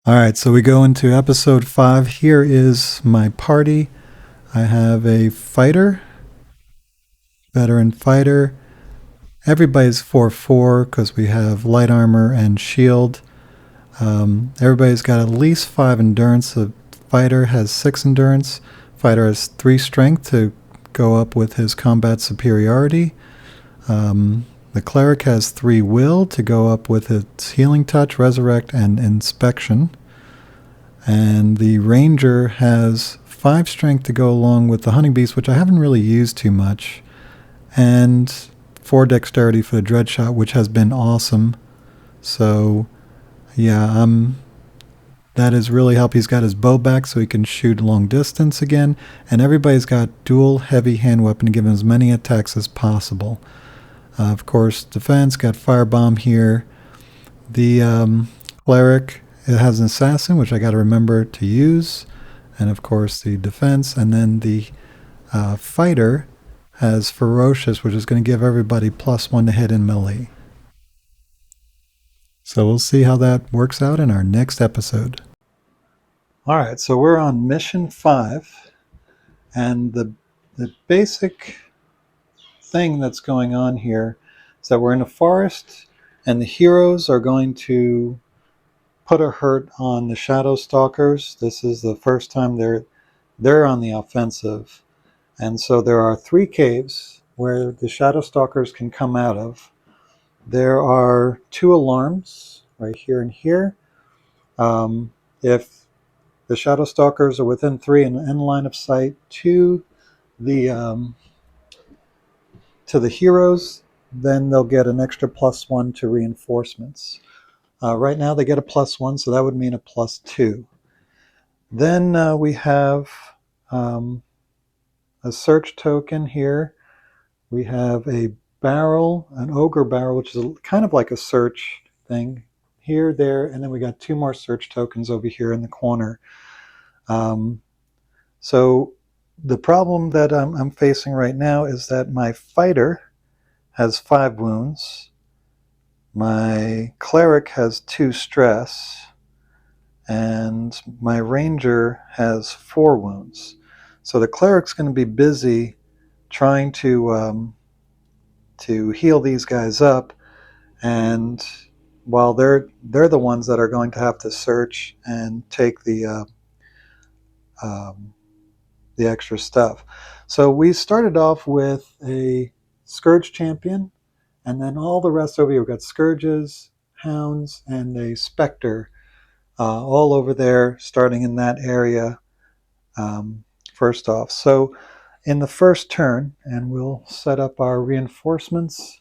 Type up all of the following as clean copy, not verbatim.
All right, so we go into episode 5. Here is my party. I have a fighter, veteran fighter. Everybody's 4-4 because we have light armor and shield. Everybody's got at least 5 endurance. The fighter has 6 endurance. Fighter has 3 strength to go up with his combat superiority. The cleric has 3 will to go up with its healing touch, resurrect, and inspection. And the ranger has 5 strength to go along with the hunting beast, which I haven't really used too much, and 4 dexterity for the dread shot, which has been awesome. So yeah, that has really helped. He's got his bow back so he can shoot long distance again, and everybody's got dual heavy hand weapon to give him as many attacks as possible. Of course, defense got firebomb here. The cleric, it has an assassin, which I got to remember to use, and of course the defense, and then the fighter has ferocious, which is going to give everybody +1 to hit in melee. So we'll see how that works out in our next episode. All right, so we're on mission 5, and the basic thing that's going on here is that we're in a forest, and the heroes are going to put a hurt on the Shadow Stalkers. This is the first time they're on the offensive, and so there are 3 caves where the Shadow Stalkers can come out of. There are 2 alarms right here and here. If the Shadow Stalkers are within 3 and in line of sight the to the heroes, then they'll get an extra +1 to reinforcements. Right now they get a +1, so that would mean a +2. Then we have um, a search token here. We have a barrel, an ogre barrel, which is kind of like a search thing here, there, and then we got 2 more search tokens over here in the corner. Um, so the problem that I'm facing right now is that my fighter has 5 wounds, my cleric has 2 stress, and my ranger has 4 wounds. So the cleric's going to be busy trying to heal these guys up, and while they're the ones that are going to have to search and take um, the extra stuff. So we started off with a Scourge champion, and then all the rest over here. We've got Scourges, Hounds, and a Spectre all over there, starting in that area first off. So in the first turn, and we'll set up our reinforcements.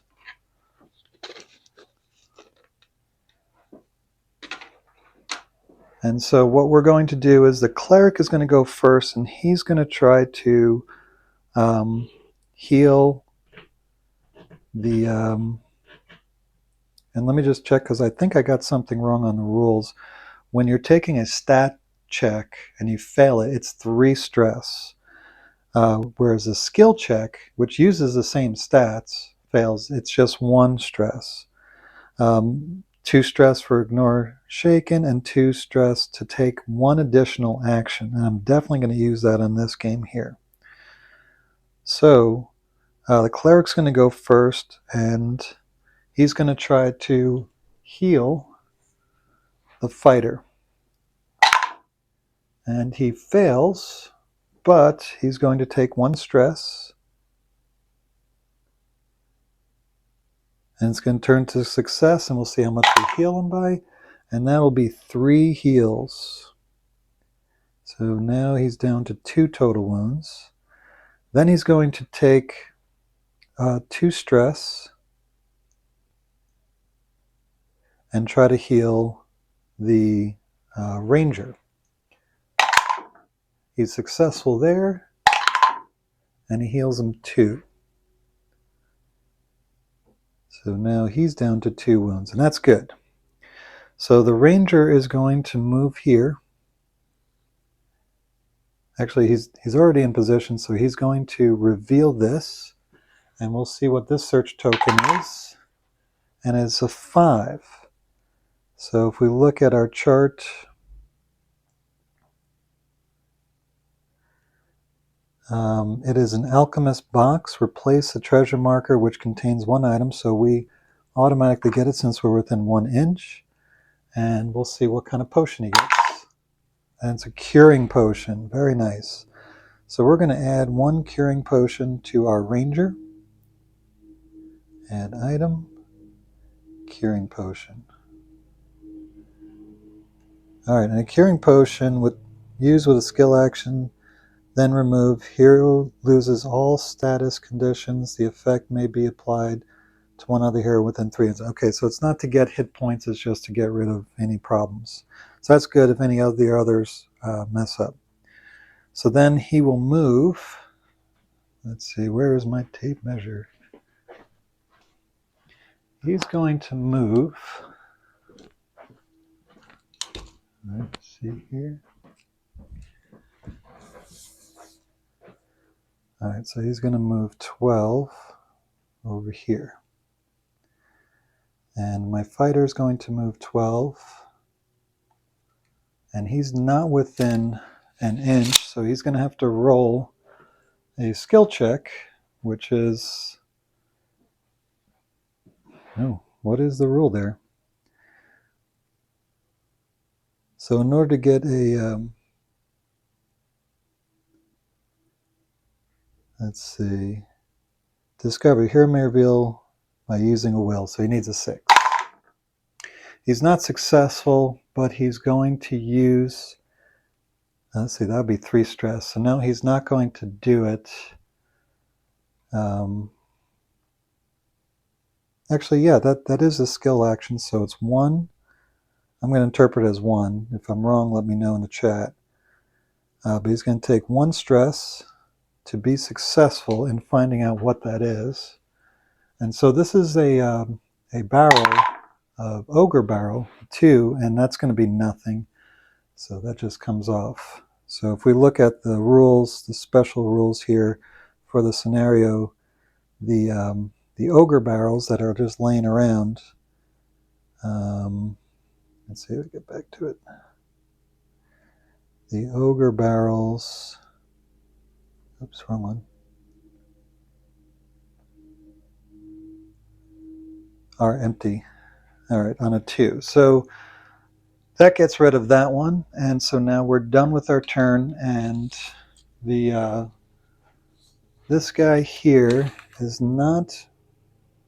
And so what we're going to do is the cleric is going to go first, and he's going to try to heal the... and let me just check, because I think I got something wrong on the rules. When you're taking a stat check and you fail it, it's 3 stress. Whereas a skill check, which uses the same stats, fails, it's just 1 stress. 2 stress for ignore shaken, and 2 stress to take 1 additional action. And I'm definitely going to use that in this game here. So the cleric's going to go first, and he's going to try to heal the fighter. And he fails, but he's going to take 1 stress. And it's going to turn to success, and we'll see how much we heal him by. And that'll be 3 heals. So now he's down to 2 total wounds. Then he's going to take 2 stress and try to heal the ranger. He's successful there, and he heals him 2. So now he's down to 2 wounds, and that's good. So the ranger is going to move here. Actually, he's already in position, so he's going to reveal this, and we'll see what this search token is. And it's a 5. So if we look at our chart, It is an alchemist box. Replace the treasure marker which contains one item, so we automatically get it since we're within 1 inch. And we'll see what kind of potion he gets. And it's a curing potion. Very nice. So we're going to add 1 curing potion to our ranger. Add item, curing potion. Alright, and a curing potion used with a skill action, then remove. Hero loses all status conditions. The effect may be applied to one other hero within 3 inches. Okay, so it's not to get hit points, it's just to get rid of any problems. So that's good if any of the others mess up. So then he will move. Let's see, where is my tape measure? He's going to move. Let's see here. All right, so he's going to move 12 over here. And my fighter is going to move 12. And he's not within 1 inch, so he's going to have to roll a skill check, which is... Oh, what is the rule there? So in order to get a... let's see. Discover. Hero may reveal by using a will, so he needs a 6. He's not successful, but he's going to use... Let's see, that would be 3 stress. So no, he's not going to do it. Actually, yeah, that is a skill action, so it's 1. I'm going to interpret it as 1. If I'm wrong, let me know in the chat. But he's going to take 1 stress to be successful in finding out what that is. And so this is a barrel of Ogre Barrel 2, and that's going to be nothing. So that just comes off. So if we look at the rules, the special rules here for the scenario, the Ogre Barrels that are just laying around, let's see if we get back to it. The Ogre Barrels, oops, wrong one, are empty. All right, on a 2. So that gets rid of that one, and so now we're done with our turn, and the this guy here is not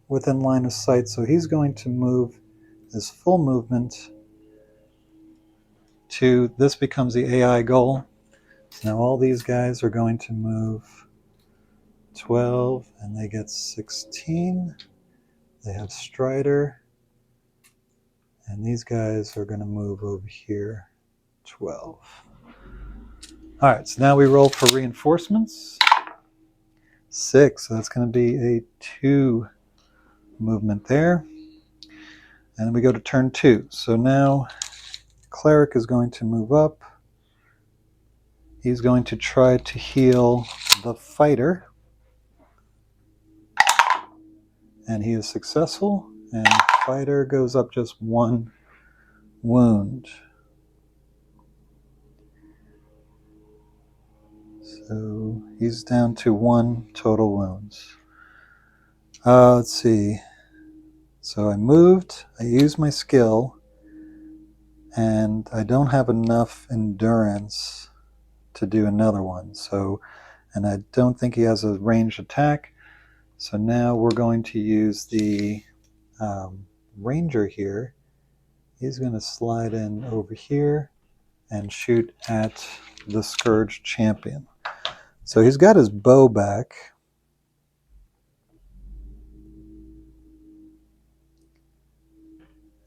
within line of sight, so he's going to move his full movement to... this becomes the AI goal. So now all these guys are going to move 12, and they get 16. They have Strider, and these guys are going to move over here 12. All right, so now we roll for reinforcements. 6, so that's going to be a 2 movement there. And then we go to turn 2. So now Cleric is going to move up. He's going to try to heal the fighter. And he is successful. And fighter goes up just 1 wound. So he's down to 1 total wounds. Let's see. So I moved, I used my skill, and I don't have enough endurance to do another one. So, and I don't think he has a ranged attack. So now we're going to use the ranger here. He's going to slide in over here and shoot at the Scourge champion. So he's got his bow back.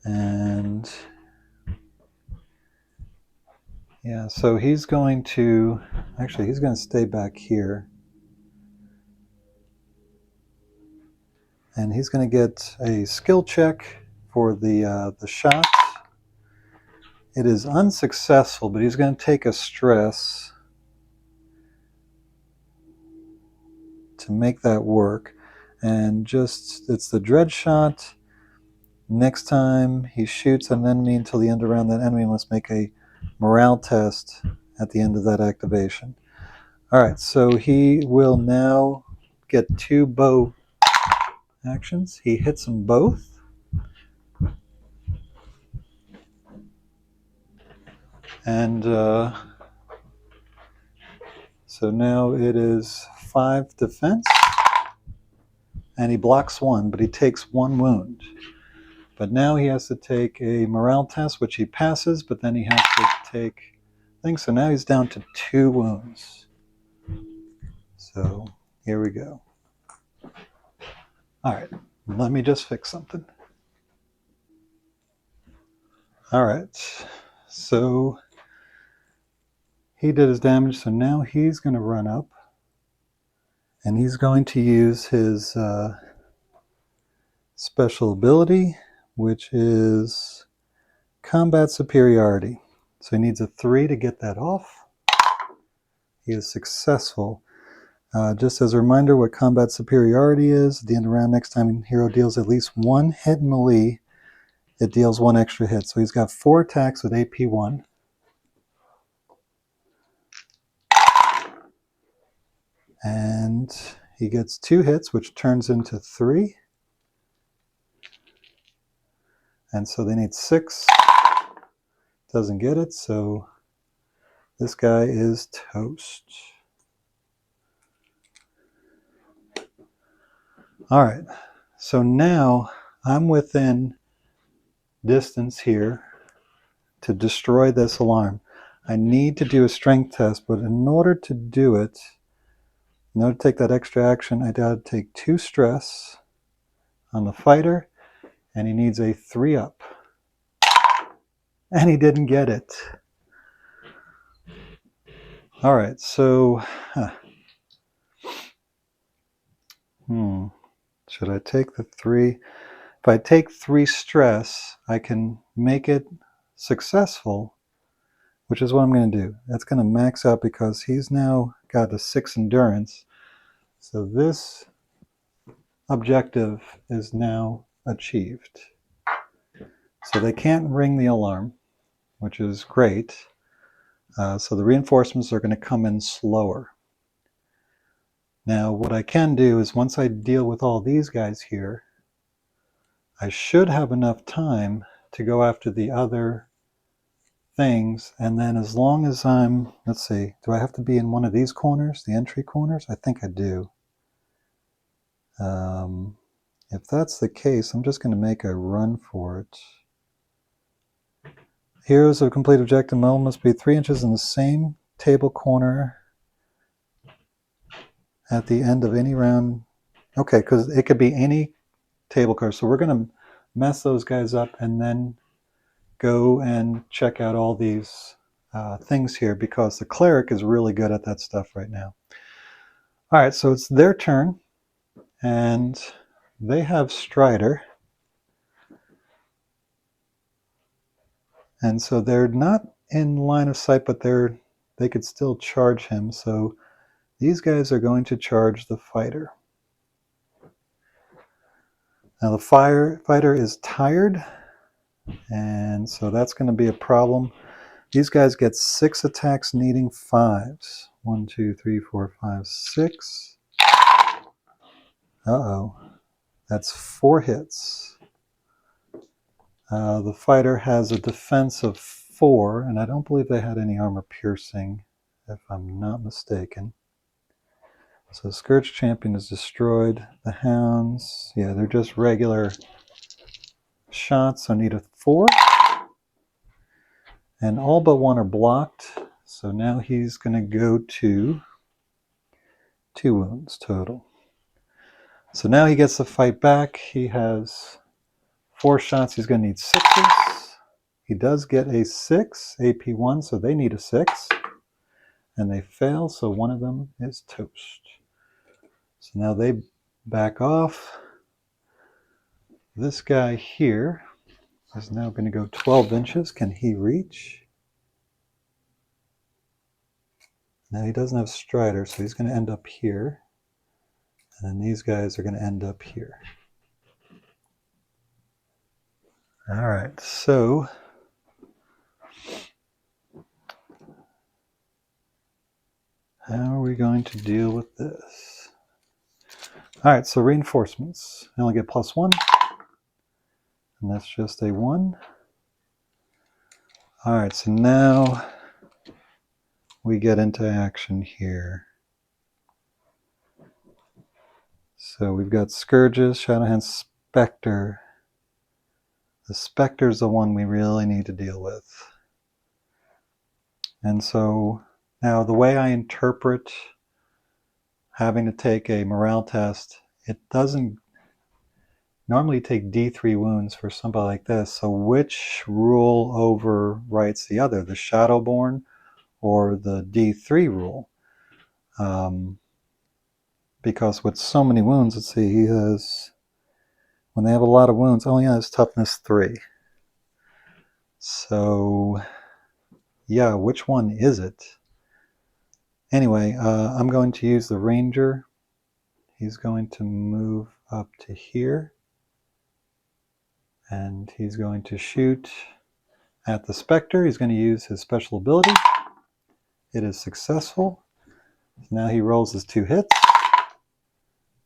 And yeah, so he's going to... actually, he's going to stay back here. And he's going to get a skill check for the shot. It is unsuccessful, but he's going to take a stress to make that work. And just, it's the dread shot. Next time he shoots an enemy until the end of the round, that enemy must make a morale test at the end of that activation. All right, so he will now get 2 bow actions. He hits them both. And so now it is 5 defense. And he blocks 1, but he takes 1 wound. But now he has to take a morale test, which he passes, but then he has to take things. So now he's down to 2 wounds. So here we go. All right, let me just fix something. All right, so he did his damage, so now he's going to run up, and he's going to use his special ability, which is combat superiority. So he needs a 3 to get that off. He is successful. Just as a reminder what combat superiority is, at the end of the round, next time a hero deals at least 1 hit melee, it deals 1 extra hit. So he's got 4 attacks with AP 1. And he gets 2 hits, which turns into 3. And so they need 6. Doesn't get it, so this guy is toast. All right, so now I'm within distance here to destroy this alarm. I need to do a strength test, but in order to do it, in order to take that extra action, I gotta take 2 stress on the fighter, and he needs a 3 up. And he didn't get it. All right, so should I take the 3? If I take 3 stress, I can make it successful, which is what I'm going to do. That's going to max out because he's now got a 6 endurance. So this objective is now achieved. So they can't ring the alarm, which is great. So the reinforcements are going to come in slower. Now what I can do is once I deal with all these guys here, I should have enough time to go after the other things, and then as long as I'm, let's see, do I have to be in one of these corners, the entry corners? I think I do. If that's the case, I'm just going to make a run for it. Heroes of complete objective mode must be 3 inches in the same table corner at the end of any round. Okay, because it could be any table corner. So we're going to mess those guys up and then go and check out all these things here because the cleric is really good at that stuff right now. All right, so it's their turn, and they have Strider. And so they're not in line of sight, but they could still charge him. So these guys are going to charge the fighter. Now the fighter is tired, and so that's going to be a problem. These guys get 6 attacks needing 5s. 1, 2, 3, 4, 5, 6. Uh-oh. That's 4 hits. The fighter has a defense of 4, and I don't believe they had any armor piercing, if I'm not mistaken. So Scourge Champion is destroyed. The Hounds, yeah, they're just regular shots, so I need a 4. And all but 1 are blocked, so now he's going to go to 2 wounds total. So now he gets the fight back. He has 4 shots. He's going to need 6s. He does get a 6, AP1, so they need a 6. And they fail, so one of them is toast. So now they back off. This guy here is now going to go 12 inches. Can he reach? Now he doesn't have Strider, so he's going to end up here. And then these guys are going to end up here. All right, so How are we going to deal with this? Alright, so reinforcements. I only get +1. And that's just a 1. Alright, so now we get into action here. So we've got Scourges, Shadowhand, Spectre. The Spectre's the one we really need to deal with. And so now the way I interpret having to take a morale test, it doesn't normally take D3 wounds for somebody like this. So which rule overwrites the other, the Shadowborn or the D3 rule? Because with so many wounds, let's see, he has, when they have a lot of wounds, oh yeah, it's toughness 3. So yeah, which one is it? Anyway, I'm going to use the Ranger. He's going to move up to here. And he's going to shoot at the Spectre. He's going to use his special ability. It is successful. Now he rolls his 2 hits.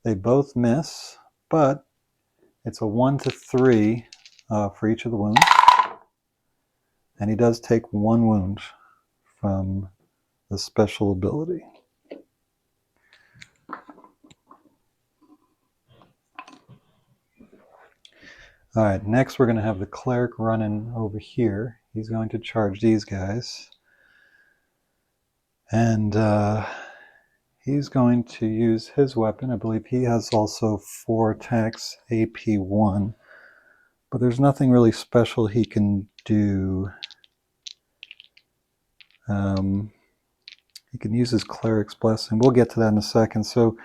They both miss, but it's a 1 to 3 for each of the wounds. And he does take 1 wound from the special ability. Alright, next we're going to have the Cleric running over here. He's going to charge these guys. And he's going to use his weapon. I believe he has also 4 attacks, AP 1. But there's nothing really special he can do. He can use his Cleric's Blessing. We'll get to that in a second. So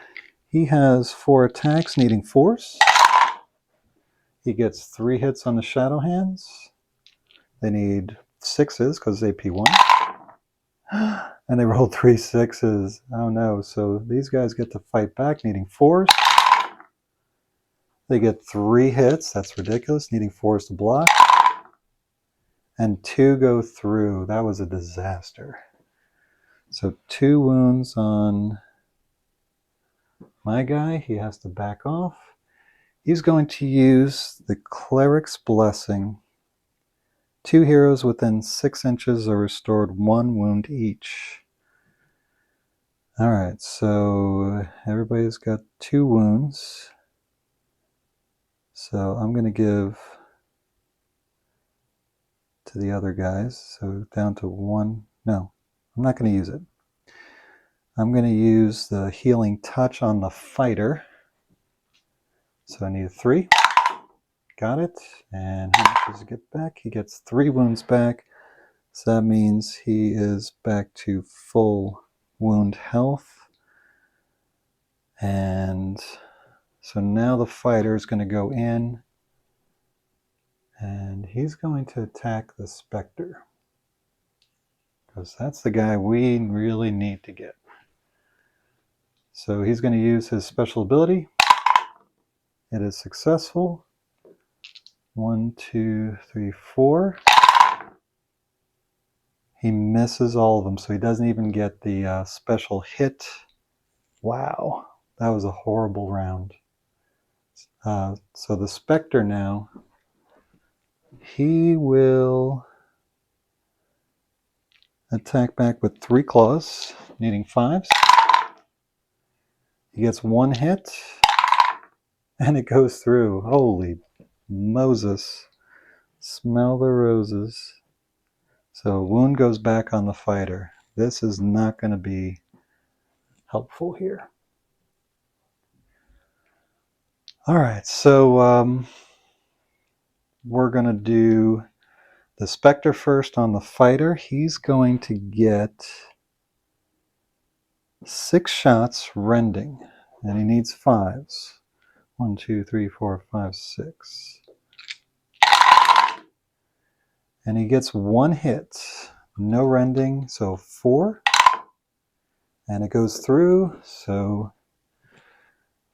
he has 4 attacks needing force. He gets 3 hits on the Shadow Hands. They need 6s because AP 1. And they rolled 3 6s. Oh no, so these guys get to fight back needing force. They get 3 hits, that's ridiculous, needing force to block. And 2 go through. That was a disaster. So 2 wounds on my guy. He has to back off. He's going to use the Cleric's Blessing. 2 heroes within 6 inches are restored 1 wound each. Alright, so everybody's got 2 wounds. So I'm going to give to the other guys. So down to 1. No, I'm not going to use it. I'm going to use the Healing Touch on the fighter. So I need a 3. Got it. And how much does he get back? He gets 3 wounds back. So that means he is back to full wound health. And so now the fighter is going to go in. And he's going to attack the Spectre. Because that's the guy we really need to get. So he's going to use his special ability. It is successful. 1, 2, 3, 4. He misses all of them, so he doesn't even get the special hit. Wow, that was a horrible round. So the Spectre now, he will attack back with 3 claws, needing 5s. He gets 1 hit, and it goes through. Holy Moses. Smell the roses. So wound goes back on the fighter. This is not going to be helpful here. Alright, so we're going to do the Spectre first on the fighter. He's going to get 6 shots rending, and he needs 5s. 1, 2, 3, 4, 5, 6. And he gets 1 hit. No rending, so 4. And it goes through, so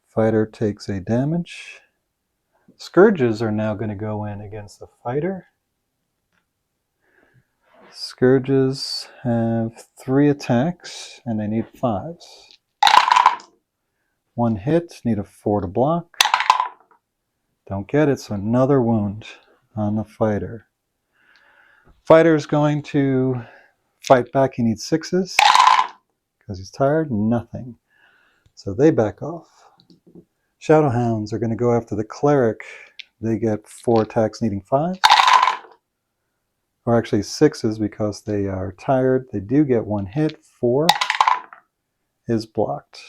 fighter takes a damage. Scourges are now going to go in against the fighter. Scourges have 3 attacks, and they need 5s. 1 hit, need a 4 to block. Don't get it, so another wound on the fighter. Fighter's going to fight back. He needs 6s because he's tired. Nothing. So they back off. Shadowhounds are going to go after the cleric. They get 4 attacks needing 5. Or actually 6s because they are tired. They do get 1 hit. 4 is blocked.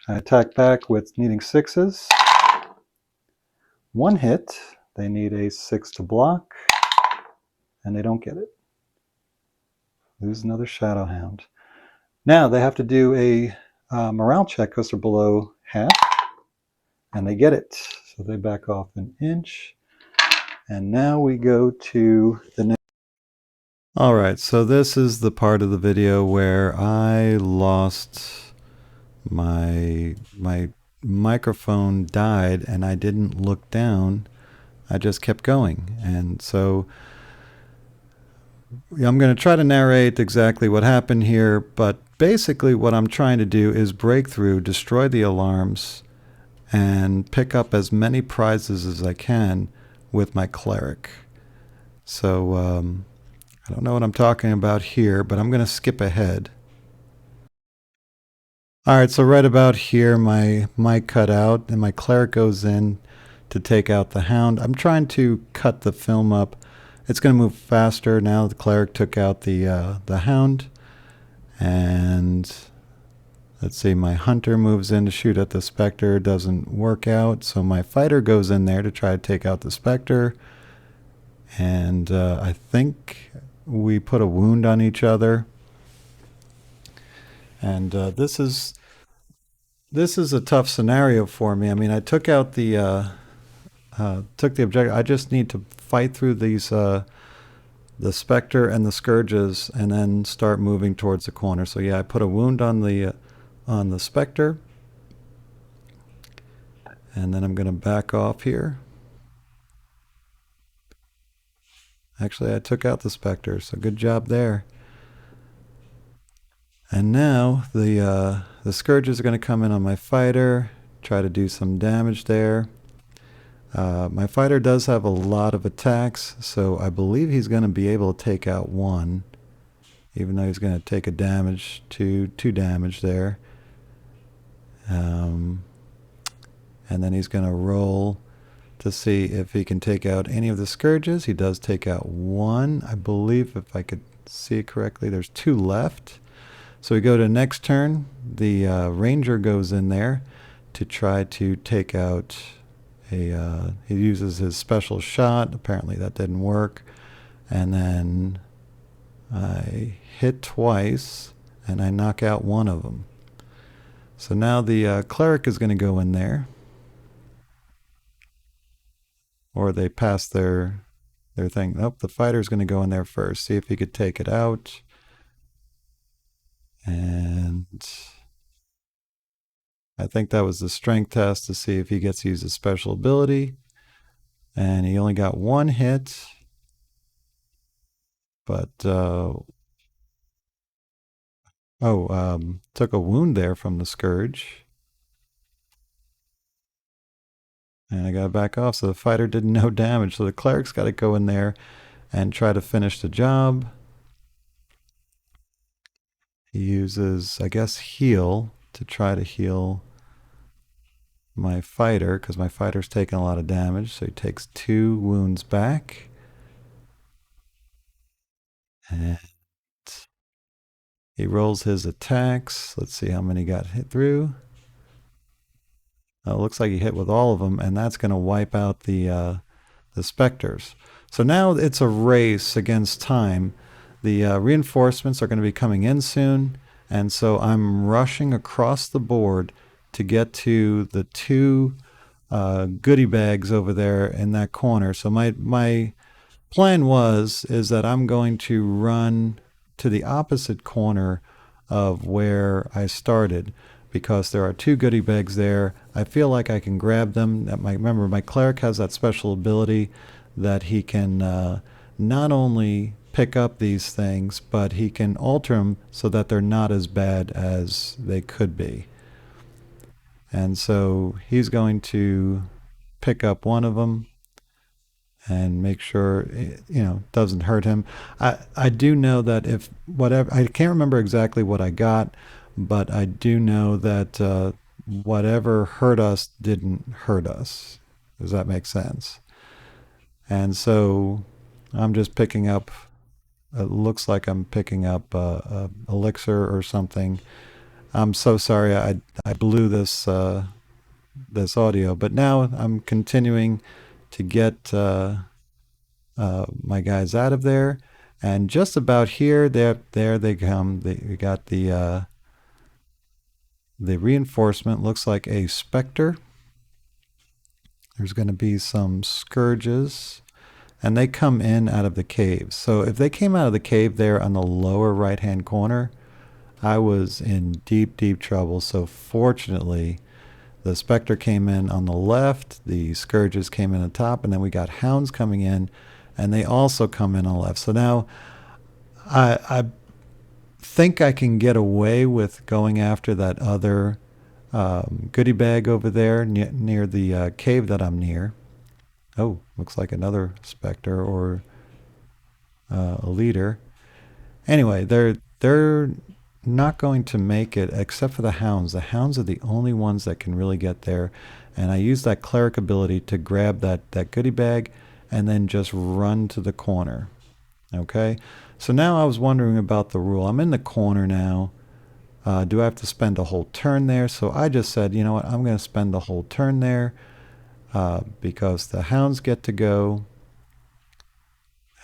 I attack back with needing 6s. 1 hit. They need a 6 to block. And they don't get it. Lose another Shadowhound. Now they have to do a morale check because they're below half. And they get it. So they back off an inch. And now we go to the next. Alright, so this is the part of the video where I lost my microphone died and I didn't look down. I just kept going. And so I'm going to try to narrate exactly what happened here, but basically what I'm trying to do is break through, destroy the alarms, and pick up as many prizes as I can with my cleric. So I don't know what I'm talking about here, but I'm going to skip ahead. Alright, so right about here my mic cut out and my cleric goes in to take out the hound. I'm trying to cut the film up. It's going to move faster now. The cleric took out the hound. And let's see, my hunter moves in to shoot at the specter. Doesn't work out. So my fighter goes in there to try to take out the specter. And I think we put a wound on each other. And this is a tough scenario for me. I mean, I took out the objective. I just need to fight through these the specter and the scourges, and then start moving towards the corner. So yeah, I put a wound on the specter, and then I'm going to back off here. Actually, I took out the specter, so good job there. And now the scourges are going to come in on my fighter, try to do some damage there. My fighter does have a lot of attacks, so I believe he's going to be able to take out 1, even though he's going to take a damage, 2 damage there. And then he's going to roll to see if he can take out any of the scourges. He does take out 1. I believe, if I could see it correctly, there's 2 left. So we go to next turn. The ranger goes in there to try to take out he uses his special shot. Apparently that didn't work. And then I hit twice and I knock out 1 of them. So now the cleric is going to go in there. Or they pass their thing. Nope, the fighter's going to go in there first. See if he could take it out. And I think that was the strength test to see if he gets to use a special ability. And he only got 1 hit. But, took a wound there from the scourge. And I got to back off, so the fighter did no damage. So the cleric's got to go in there and try to finish the job. He uses, I guess, heal to try to heal my fighter, because my fighter's taking a lot of damage. So he takes 2 wounds back. And he rolls his attacks. Let's see how many got hit through. It looks like he hit with all of them, and that's going to wipe out the specters. So now it's a race against time. The reinforcements are going to be coming in soon, and so I'm rushing across the board to get to the 2 goodie bags over there in that corner. So my plan is that I'm going to run to the opposite corner of where I started, because there are 2 goodie bags there. I feel like I can grab them. Remember, my cleric has that special ability that he can not only pick up these things, but he can alter them so that they're not as bad as they could be. And so he's going to pick up one of them and make sure it, doesn't hurt him. I do know that if whatever, I can't remember exactly what I got, but I do know that whatever hurt us didn't hurt us. Does that make sense? And so I'm just picking up. It looks like I'm picking up elixir or something. I'm so sorry I blew this audio, but now I'm continuing to get my guys out of there, and just about here, there they come. We got the reinforcement. Looks like a specter. There's going to be some scourges, and they come in out of the cave. So if they came out of the cave there on the lower right-hand corner, I was in deep, deep trouble. So fortunately, the specter came in on the left, the scourges came in on the top, and then we got hounds coming in, and they also come in on the left. So now I think I can get away with going after that other goodie bag over there near the cave that I'm near. Oh, looks like another specter or a leader. Anyway, they're not going to make it except for the hounds. The hounds are the only ones that can really get there. And I use that cleric ability to grab that goodie bag and then just run to the corner. Okay, so now I was wondering about the rule. I'm in the corner now. Do I have to spend a whole turn there? So I just said, you know what, I'm going to spend the whole turn there because the hounds get to go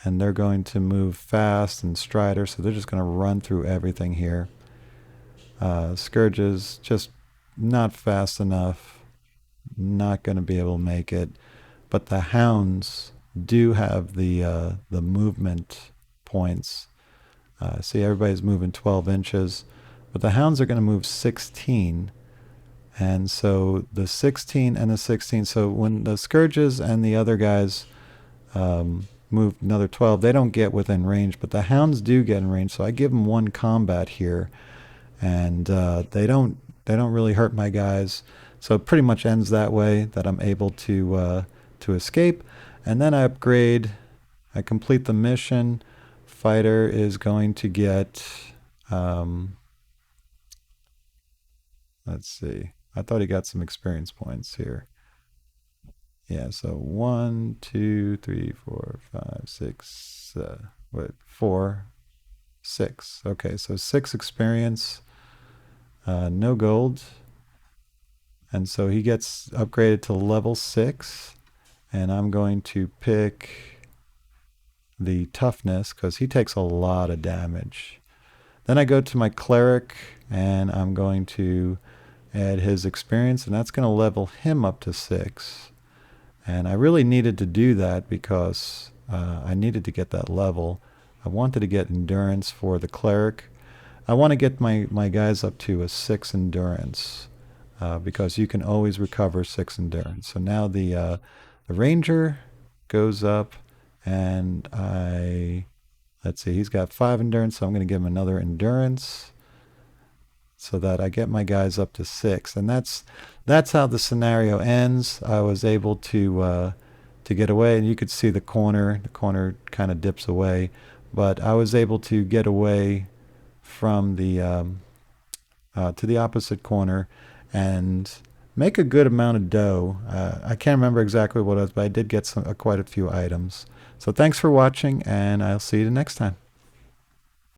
and they're going to move fast and strider, so they're just going to run through everything here. Scourges, just not fast enough, not going to be able to make it. But the hounds do have the movement points. See, everybody's moving 12 inches, but the hounds are going to move 16. And so the 16 and the 16, so when the scourges and the other guys move another 12, they don't get within range, but the hounds do get in range. So I give them one combat here, and they don't really hurt my guys. So it pretty much ends that way, that I'm able to escape. And then I upgrade. I complete the mission. Fighter is going to get let's see, I thought he got some experience points here. Yeah, so 1, 2, 3, 4, 5, 6, 4, 6. Okay, so 6 experience, no gold. And so he gets upgraded to level 6. And I'm going to pick the toughness because he takes a lot of damage. Then I go to my cleric and I'm going to add his experience, and that's going to level him up to 6. And I really needed to do that because I needed to get that level. I wanted to get endurance for the cleric. I want to get my guys up to a 6 endurance because you can always recover 6 endurance. So now the ranger goes up, and let's see, he's got 5 endurance, so I'm going to give him another endurance so that I get my guys up to 6. And that's how the scenario ends. I was able to get away, and you could see the corner kind of dips away, but I was able to get away from the to the opposite corner and make a good amount of dough. I can't remember exactly what it was, but I did get quite a few items. So thanks for watching, and I'll see you next time.